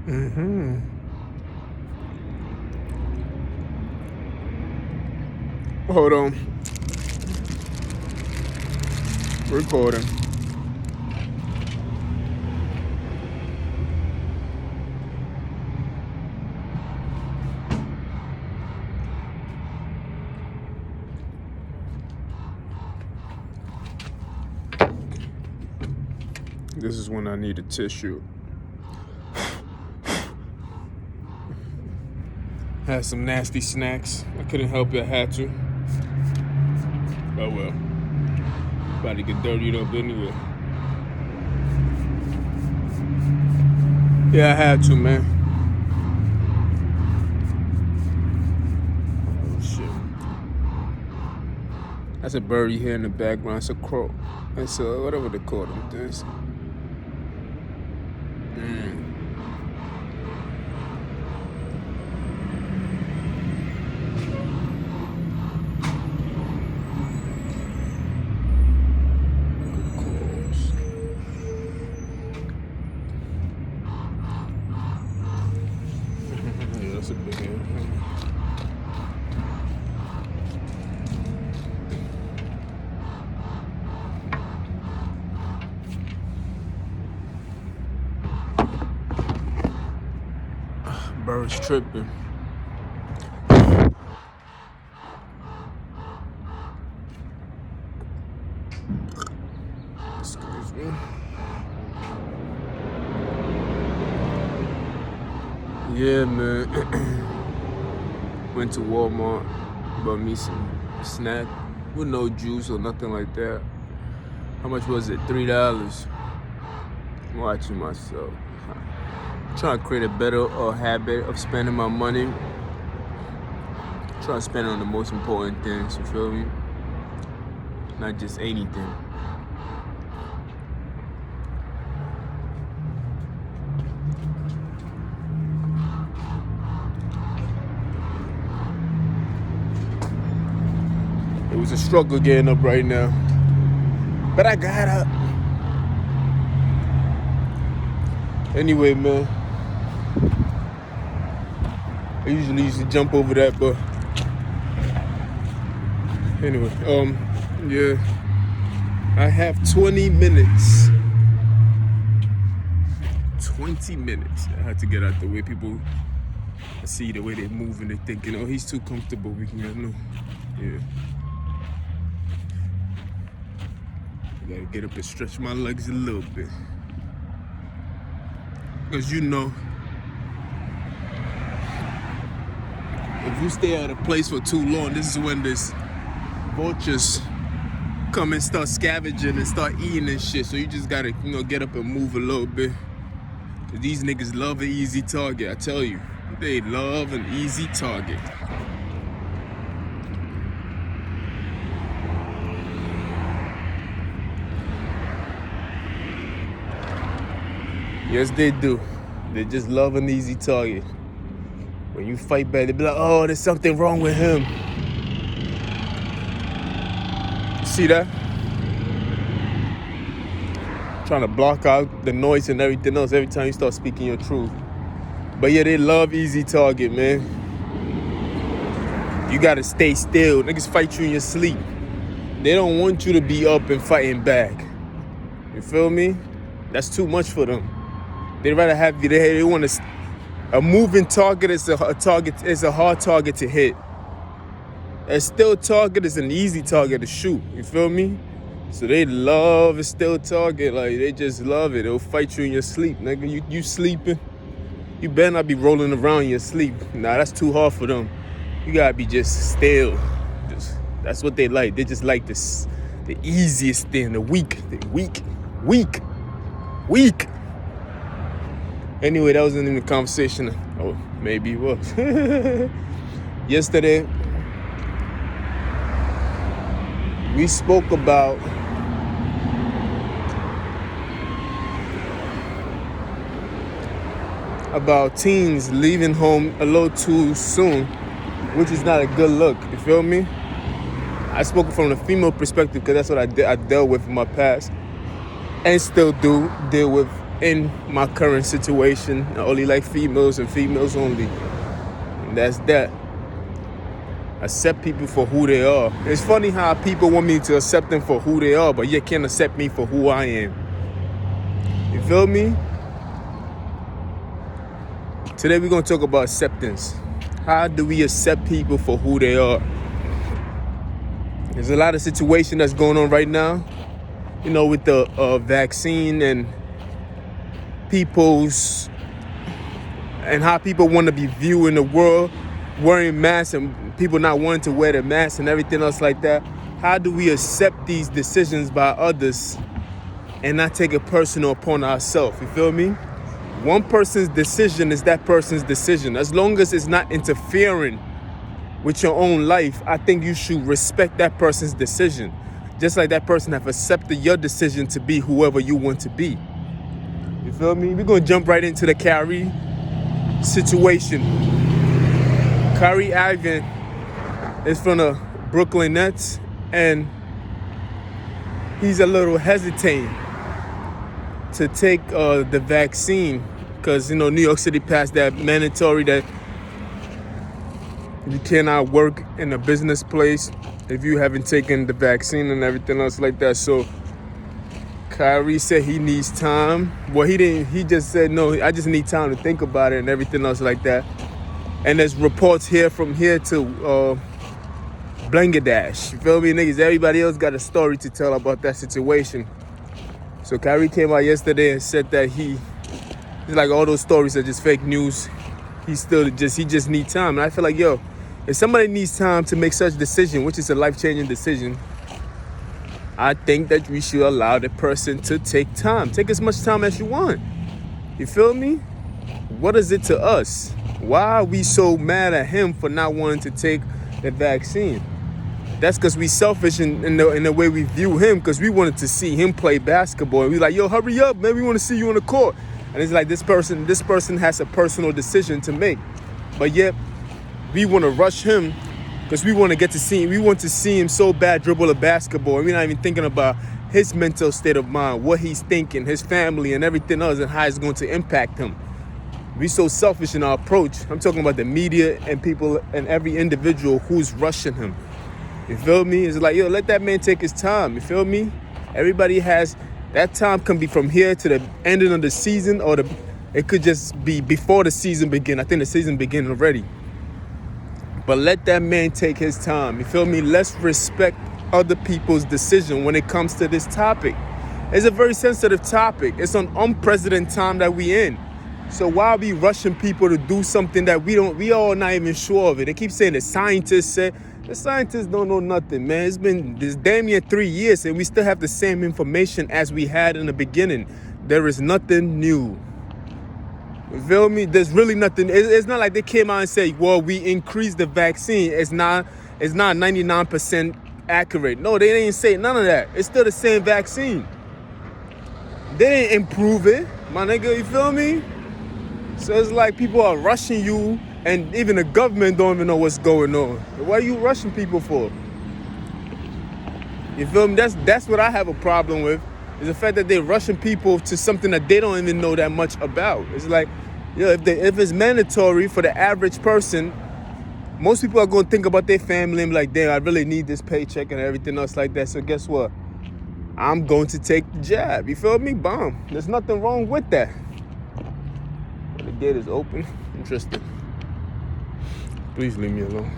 Mm-hmm. Hold on. Recording. This is when I need a tissue. Had some nasty snacks. I couldn't help it, I had to. Oh well. About to get dirtied up anyway. Yeah, I had to, man. Oh shit. That's a bird you hear in the background. It's a crow. It's a whatever they call them things. Yeah, that's a big one. Birds tripping. Excuse me. Yeah, man. Went to Walmart, bought me some snack with no juice or nothing like that. How much was it? $3. I'm watching myself. Trying to create a better habit of spending my money. Trying to spend on the most important things, you feel me? Not just anything. It was a struggle getting up right now, but I got up. Anyway, man, I usually used to jump over that, but anyway, yeah, I have 20 minutes. 20 minutes. I had to get out the way. People, I see the way they move and they thinking, oh, he's too comfortable. We can get no. Yeah. I gotta get up and stretch my legs a little bit. Because you know, if you stay at a place for too long, this is when this vultures come and start scavenging and start eating and shit. So you just gotta, get up and move a little bit. These niggas love an easy target, I tell you. They love an easy target. Yes, they do. They just love an easy target. When you fight back, they be like, oh, there's something wrong with him. You see that? Trying to block out the noise and everything else every time you start speaking your truth. But yeah, they love easy target, man. You gotta stay still. Niggas fight you in your sleep. They don't want you to be up and fighting back. You feel me? That's too much for them. They'd rather have you there. They want a moving target is a target. Is a hard target to hit. A still target is an easy target to shoot. You feel me? So they love a still target. Like they just love it. They'll fight you in your sleep, nigga. You sleeping? You better not be rolling around in your sleep. Nah, that's too hard for them. You gotta be just still. That's what they like. They just like this, the easiest thing, the weak. Anyway, that wasn't in the conversation. Oh, maybe it was. Yesterday, we spoke about teens leaving home a little too soon, which is not a good look. You feel me? I spoke from the female perspective because that's what I dealt with in my past, and still do deal with in my current situation. I only like females and females only. And that's that. Accept people for who they are. It's funny how people want me to accept them for who they are, but you can't accept me for who I am. You feel me? Today we're going to talk about acceptance. How do we accept people for who they are? There's a lot of situation that's going on right now, with the vaccine and how people want to be viewed in the world, wearing masks and people not wanting to wear the mask and everything else like that. How do we accept these decisions by others and not take it personal upon ourselves? You feel me? One person's decision is that person's decision. As long as it's not interfering with your own life, I think you should respect that person's decision. Just like that person have accepted your decision to be whoever you want to be. You feel me? We're going to jump right into the Kyrie situation. Kyrie Irving is from the Brooklyn Nets, and he's a little hesitant to take the vaccine because, New York City passed that mandatory that you cannot work in a business place if you haven't taken the vaccine and everything else like that. So Kyrie said he needs time. Well, he didn't. He just said, no, I just need time to think about it and everything else like that. And there's reports from here to Bangladesh. You feel me, niggas? Everybody else got a story to tell about that situation. So Kyrie came out yesterday and said that it's like all those stories are just fake news. He just needs time. And I feel like, if somebody needs time to make such a decision, which is a life-changing decision, I think that we should allow the person to take time. Take as much time as you want. You feel me? What is it to us? Why are we so mad at him for not wanting to take the vaccine? That's because we selfish in the way we view him, because we wanted to see him play basketball. And we like, hurry up, man. We want to see you on the court. And it's like this person has a personal decision to make. But yet, we want to rush him because we want to see him so bad dribble a basketball. And we're not even thinking about his mental state of mind, what he's thinking, his family and everything else, and how it's going to impact him. We so selfish in our approach. I'm talking about the media and people and every individual who's rushing him. You feel me? It's like, let that man take his time. You feel me? Everybody has that time. Can be from here to the ending of the season, or it could just be before the season begin. I think the season begin already. But let that man take his time. You feel me? Let's respect other people's decision when it comes to this topic. It's a very sensitive topic. It's an unprecedented time that we in. So why are we rushing people to do something that we all not even sure of it? They keep saying the scientists said. The scientists don't know nothing, man. It's been this damn near 3 years and we still have the same information as we had in the beginning. There is nothing new. You feel me? There's really nothing. It's not like they came out and said, well, we increased the vaccine. It's not 99% accurate. No, they didn't say none of that. It's still the same vaccine. They didn't improve it, my nigga. You feel me? So it's like people are rushing you, and even the government don't even know what's going on. What are you rushing people for? You feel me? That's what I have a problem with, is the fact that they're rushing people to something that they don't even know that much about. It's like, if it's mandatory for the average person, most people are going to think about their family and be like, damn, I really need this paycheck and everything else like that. So guess what? I'm going to take the jab. You feel me? Bomb. There's nothing wrong with that. The gate is open. Interesting. Please leave me alone.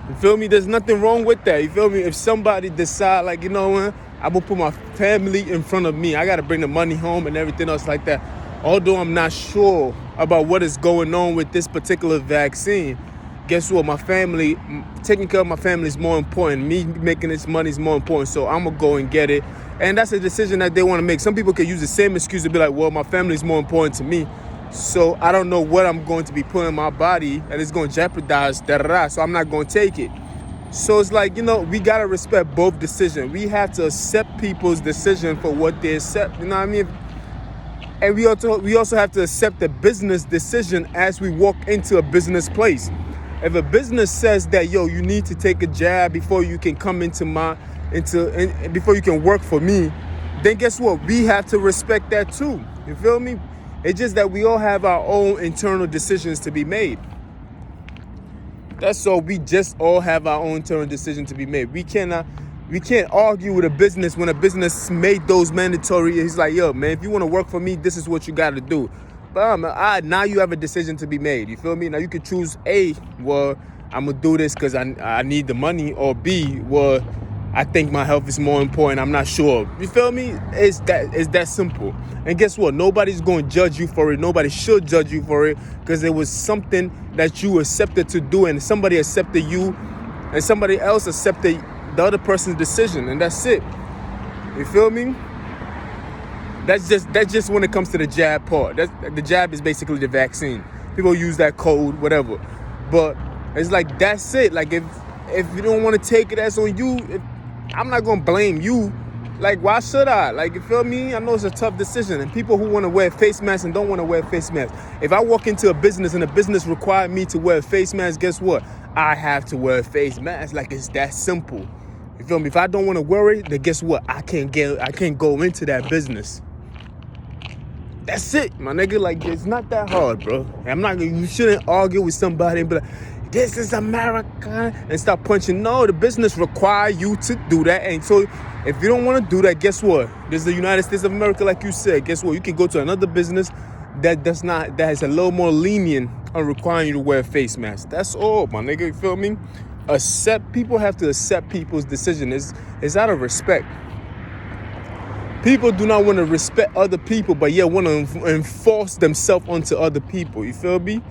You feel me? There's nothing wrong with that. You feel me? If somebody decide, like, I'm going to put my family in front of me. I got to bring the money home and everything else like that. Although I'm not sure about what is going on with this particular vaccine, guess what? Taking care of my family is more important. Me making this money is more important. So I'm going to go and get it. And that's a decision that they want to make. Some people can use the same excuse to be like, well, my family is more important to me. So I don't know what I'm going to be putting in my body and it's going to jeopardize, so I'm not going to take it. So it's like, we got to respect both decisions. We have to accept people's decision for what they accept. You know what I mean? And we also have to accept the business decision as we walk into a business place. If a business says that, you need to take a jab before you can come into my and before you can work for me, then guess what? We have to respect that too. You feel me? It's just that we all have our own internal decisions to be made. That's all. We just all have our own internal decision to be made. We can't argue with a business when a business made those mandatory. He's like, yo, man, if you want to work for me, this is what you got to do. But now you have a decision to be made. You feel me? Now you can choose A, well, I'm going to do this because I need the money, or B, well, I think my health is more important. I'm not sure. You feel me? It's that simple. And guess what? Nobody's going to judge you for it. Nobody should judge you for it, because it was something that you accepted to do, and somebody accepted you, and somebody else accepted the other person's decision, and that's it. You feel me? That's just when it comes to the jab part. The jab is basically the vaccine. People use that code, whatever. But it's like, that's it. Like, if you don't want to take it, that's on you. I'm not going to blame you. Like, why should I? Like, you feel me? I know it's a tough decision. And people who want to wear face masks and don't want to wear face masks. If I walk into a business and the business required me to wear a face mask, guess what? I have to wear a face mask. Like, it's that simple. You feel me? If I don't want to wear it, then guess what? I can't go into that business. That's it, my nigga. Like, it's not that hard, bro. You shouldn't argue with somebody and be like, this is America, and stop punching. No, the business require you to do that. And so if you don't want to do that, guess what? There's the United States of America, like you said. Guess what? You can go to another business that is a little more lenient on requiring you to wear a face mask. That's all, my nigga. You feel me? People have to accept people's decision. It's out of respect. People do not want to respect other people, but yet want to enforce themselves onto other people. You feel me?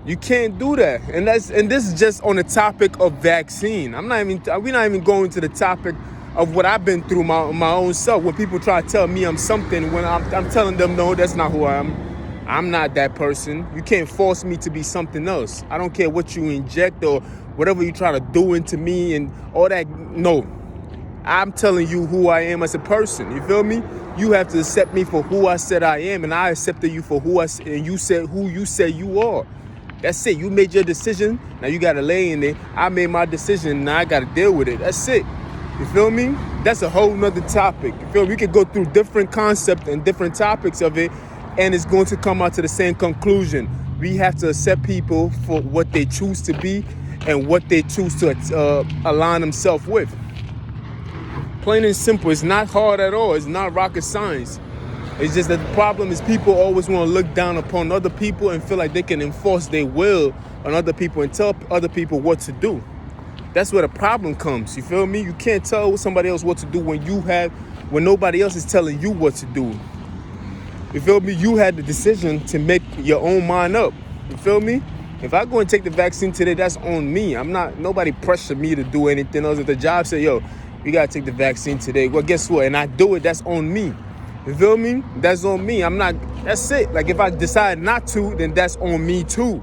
You can't do that. And this is just on the topic of vaccine. We're not even going to the topic of what I've been through my own self. When people try to tell me I'm something, when I'm telling them, no, that's not who I am. I'm not that person. You can't force me to be something else. I don't care what you inject or whatever you try to do into me and all that. No. I'm telling you who I am as a person. You feel me? You have to accept me for who I said I am, and I accepted you for and you said who you said you are. That's it. You made your decision. Now you got to lay in it. I made my decision. Now I got to deal with it. That's it. You feel me? That's a whole nother topic. You feel me? We could go through different concepts and different topics of it, and it's going to come out to the same conclusion. We have to accept people for what they choose to be and what they choose to align themselves with. Plain and simple. It's not hard at all. It's not rocket science. It's just that the problem is people always want to look down upon other people and feel like they can enforce their will on other people and tell other people what to do. That's where the problem comes. You feel me? You can't tell somebody else what to do when nobody else is telling you what to do. You feel me? You had the decision to make your own mind up. You feel me? If I go and take the vaccine today, that's on me. Nobody pressured me to do anything else. If the job say, yo, you got to take the vaccine today. Well, guess what? And I do it, that's on me. You feel me? That's on me. That's it. Like, if I decide not to, then that's on me too.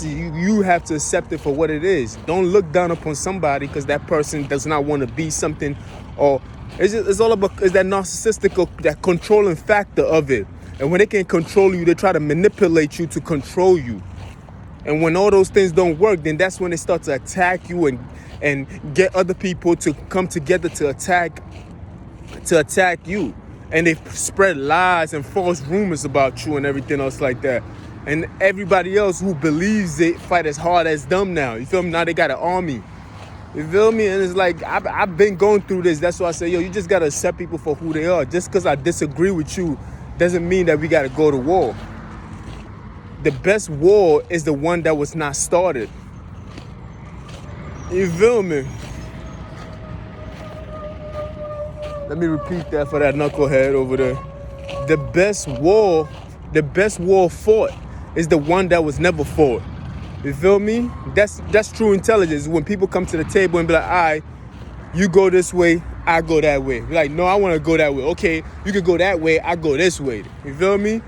You have to accept it for what it is. Don't look down upon somebody because that person does not want to be something, or it's all about, it's that narcissistic, that controlling factor of it. And when they can control you, they try to manipulate you to control you. And when all those things don't work, then that's when they start to attack you and get other people to come together to attack you. And they spread lies and false rumors about you and everything else like that. And everybody else who believes it fight as hard as them now. You feel me? Now they got an army. You feel me? And it's like, I've been going through this. That's why I say, yo, you just got to accept people for who they are. Just because I disagree with you doesn't mean that we got to go to war. The best war is the one that was not started. You feel me? Let me repeat that for that knucklehead over there. The best war fought is the one that was never fought. You feel me? That's true intelligence. When people come to the table and be like, all right, you go this way, I go that way. You're like, no, I want to go that way. Okay, you can go that way, I go this way. You feel me?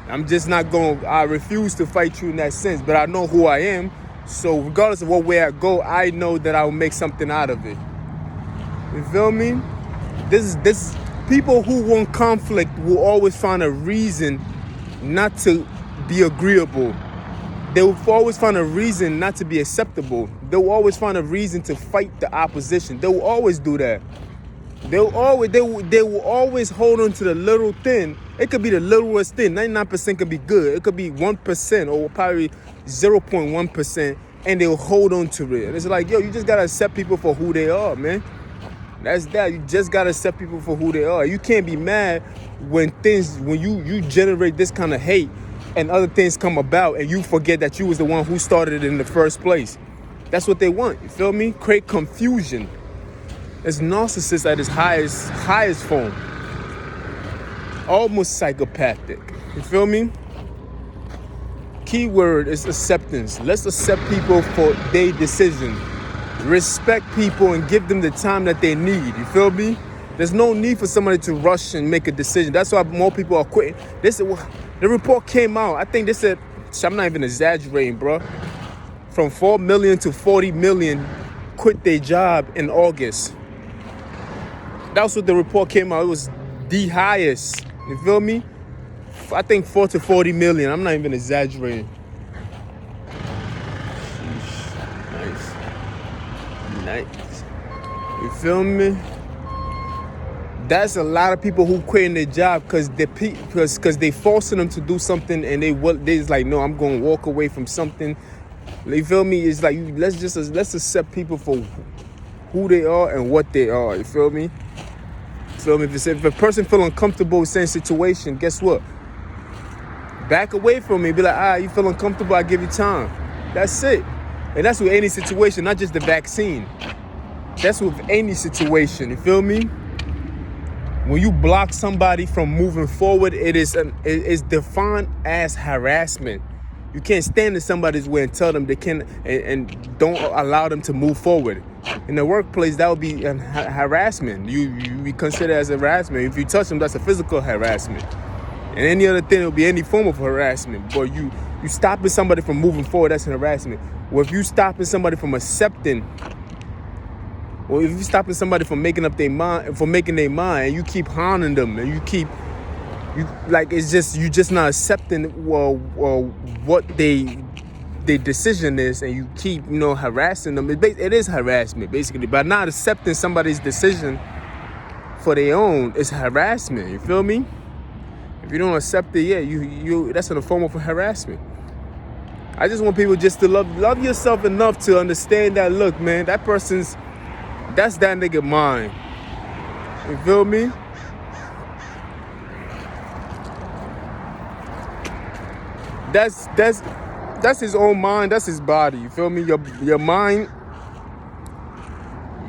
I refuse to fight you in that sense, but I know who I am. So regardless of what way I go, I know that I will make something out of it. You feel me? This people who want conflict will always find a reason not to be agreeable. They will always find a reason not to be acceptable. They'll always find a reason to fight the opposition. They will always do that. They will always hold on to the little thing. It could be the littlest thing. 99% could be good. It could be 1% or probably 0.1%, and they'll hold on to it. And it's like, yo, you just gotta accept people for who they are, man. That's that. You just gotta accept people for who they are. You can't be mad when you generate this kind of hate and other things come about and you forget that you was the one who started it in the first place. That's what they want. You feel me? Create confusion. It's narcissist at its highest form. Almost psychopathic. You feel me? Keyword is acceptance. Let's accept people for their decision. Respect people and give them the time that they need. You feel me? There's no need for somebody to rush and make a decision. That's why more people are quitting. The report came out. I think they said, I'm not even exaggerating, bro. From 4 million to 40 million quit their job in August. That's what the report came out. It was the highest. You feel me? I think 4 to 40 million. I'm not even exaggerating. Nice. You feel me? That's a lot of people who quitting their job because they forcing them to do something and they just like, no, I'm going to walk away from something. You feel me? It's like let's accept people for who they are and what they are. You feel me? If a person feel uncomfortable with the same situation, guess what? Back away from me. Be like, you feel uncomfortable, I give you time. That's it. And that's with any situation, not just the vaccine. That's with any situation. You feel me? When you block somebody from moving forward, it's defined as harassment. You can't stand in somebody's way and tell them they can and don't allow them to move forward. In the workplace, that would be harassment. You consider it as harassment. If you touch them, that's a physical harassment. And any other thing, it'll be any form of harassment. But you stopping somebody from moving forward, that's harassment. Or if you stopping somebody from accepting, or if you stopping somebody from making up their mind, and you keep harming them, and you just not accepting what their decision is, and you keep harassing them. It is harassment basically. By not accepting somebody's decision for their own, it's harassment. You feel me? If you don't accept it, you that's in a form of harassment. I just want people just to love yourself enough to understand that, look, man, that's that nigga mind. You feel me? That's his own mind. That's his body. You feel me? Your mind,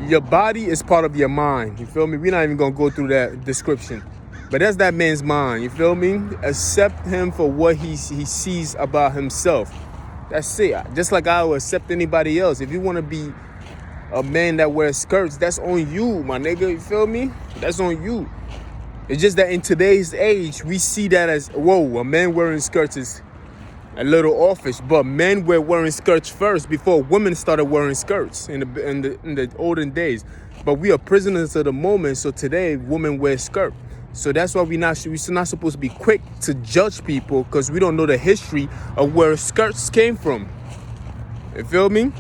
your body is part of your mind. You feel me? We're not even gonna go through that description. But that's that man's mind. You feel me? Accept him for what he sees about himself. That's it. Just like I will accept anybody else. If you want to be a man that wears skirts, that's on you, my nigga. You feel me? That's on you. It's just that in today's age, we see that as, whoa, a man wearing skirts is a little offish. But men were wearing skirts first before women started wearing skirts in the olden days. But we are prisoners of the moment. So today, women wear skirts. So that's why we're not supposed to be quick to judge people, because we don't know the history of where skirts came from. You feel me?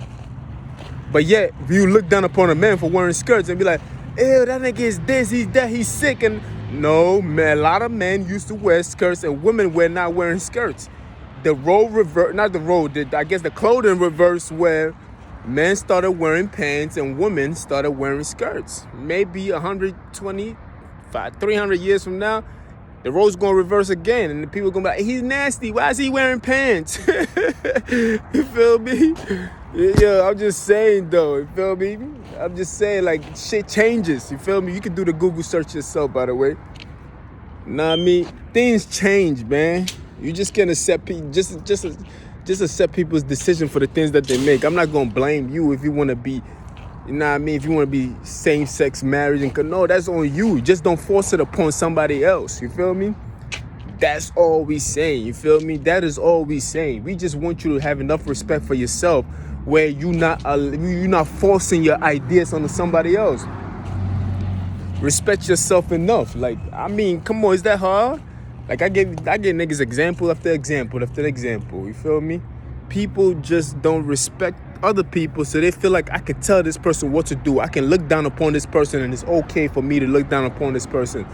But yet, you look down upon a man for wearing skirts and be like, ew, that nigga is this, he's that, he's sick. And no, man, a lot of men used to wear skirts and women were not wearing skirts. The clothing reversed, where men started wearing pants and women started wearing skirts. Maybe 300 years from now, the role's gonna reverse again, and the people gonna be like, he's nasty, why is he wearing pants? You feel me? Yeah, I'm just saying though, you feel me? I'm just saying, like, shit changes, you feel me? You can do the Google search yourself, by the way. Know what I mean? Things change, man. You just can't accept people, just accept people's decision for the things that they make. I'm not gonna blame you if you wanna be, you know what I mean? If you want to be same-sex marriage, no, that's on you. Just don't force it upon somebody else. You feel me? That's all we saying. You feel me? That is all we saying. We just want you to have enough respect for yourself, where you're not forcing your ideas onto somebody else. Respect yourself enough. Like, I mean, come on, is that hard? Like, I give niggas example after example after example. You feel me? People just don't respect other people so they feel like I can tell this person what to do. I can look down upon this person and it's okay for me to look down upon this person.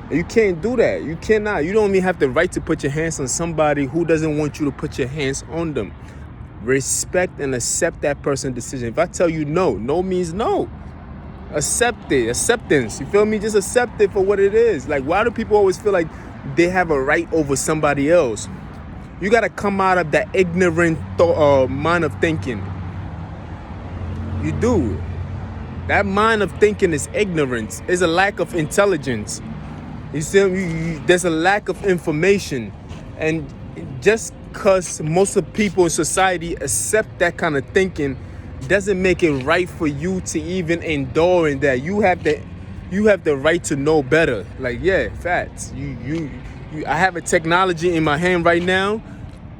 And you can't do that. You cannot. You don't even have the right to put your hands on somebody who doesn't want you to put your hands on them. Respect and accept that person's decision. If I tell you no, no means no. Accept it. Acceptance. You feel me? Just accept it for what it is. Like, why do people always feel like they have a right over somebody else? You got to come out of that ignorant mind of thinking. You do. That mind of thinking is ignorance. It's a lack of intelligence. You see, there's a lack of information. And just because most of the people in society accept that kind of thinking doesn't make it right for you to even endure in that. You have the right to know better. Like, yeah, facts. I have a technology in my hand right now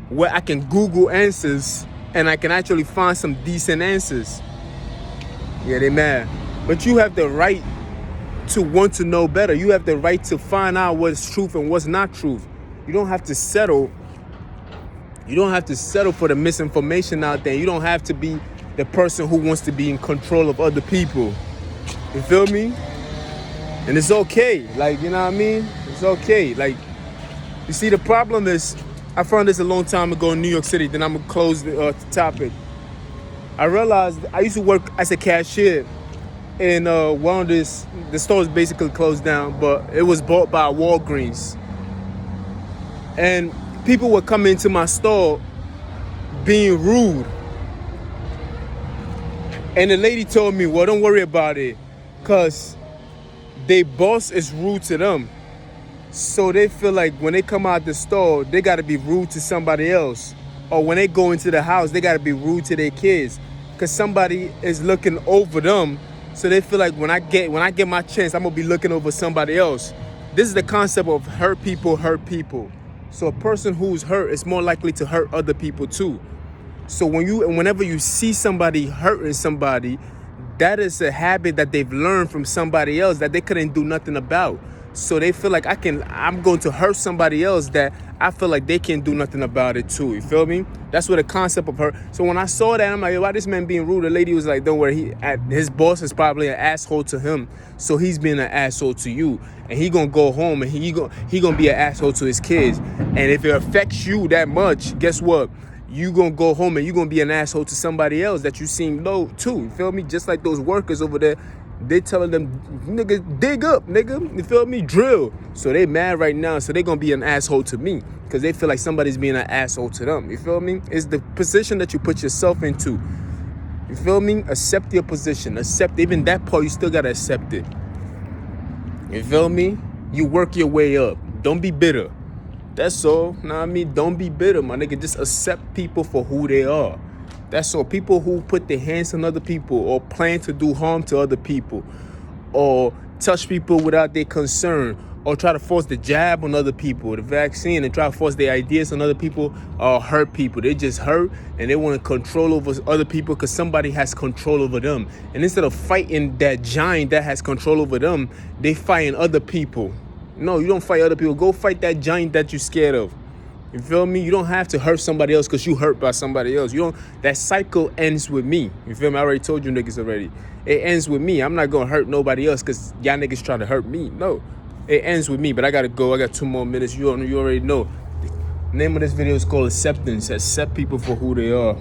where I can Google answers and I can actually find some decent answers. Yeah, they mad. But you have the right to want to know better. You have the right to find out what's truth and what's not truth. You don't have to settle. You don't have to settle for the misinformation out there. You don't have to be the person who wants to be in control of other people. You feel me? And it's okay. Like, you know what I mean? It's okay. Like, you see, the problem is, I found this a long time ago in New York City. Then I'm going to close the topic. I realized I used to work as a cashier in one of the stores basically closed down, but it was bought by Walgreens. And people would come into my store being rude. And the lady told me, well, don't worry about it, because their boss is rude to them. So they feel like when they come out the store, they got to be rude to somebody else. Or when they go into the house, they got to be rude to their kids because somebody is looking over them. So they feel like when I get my chance, I'm going to be looking over somebody else. This is the concept of hurt people hurt people. So a person who's hurt is more likely to hurt other people too. So whenever you see somebody hurting somebody, that is a habit that they've learned from somebody else that they couldn't do nothing about. So they feel like I'm going to hurt somebody else that I feel like they can't do nothing about it too. You feel me? That's what the concept of hurt. So when I saw that, I'm like, why this man being rude? The lady was like, don't worry. His boss is probably an asshole to him. So he's being an asshole to you. And he going to go home and he going to be an asshole to his kids. And if it affects you that much, guess what? You going to go home and you going to be an asshole to somebody else that you seem low too. You feel me? Just like those workers over there. They telling them, nigga, dig up, nigga. You feel me? Drill. So they mad right now. So they going to be an asshole to me because they feel like somebody's being an asshole to them. You feel me? It's the position that you put yourself into. You feel me? Accept your position. Accept even that part. You still got to accept it. You feel me? You work your way up. Don't be bitter. That's all. Know what I mean? Don't be bitter, my nigga. Just accept people for who they are. That's all. People who put their hands on other people or plan to do harm to other people or touch people without their concern or try to force the jab on other people, the vaccine, and try to force their ideas on other people or hurt people. They just hurt and they want to control over other people because somebody has control over them. And instead of fighting that giant that has control over them, they fighting other people. No, you don't fight other people. Go fight that giant that you're scared of. You feel me? You don't have to hurt somebody else because you hurt by somebody else. That cycle ends with me. You feel me? I already told you niggas already. It ends with me. I'm not going to hurt nobody else because y'all niggas trying to hurt me. No. It ends with me, but I got to go. I got 2 more minutes. You already know. The name of this video is called Acceptance. Accept people for who they are.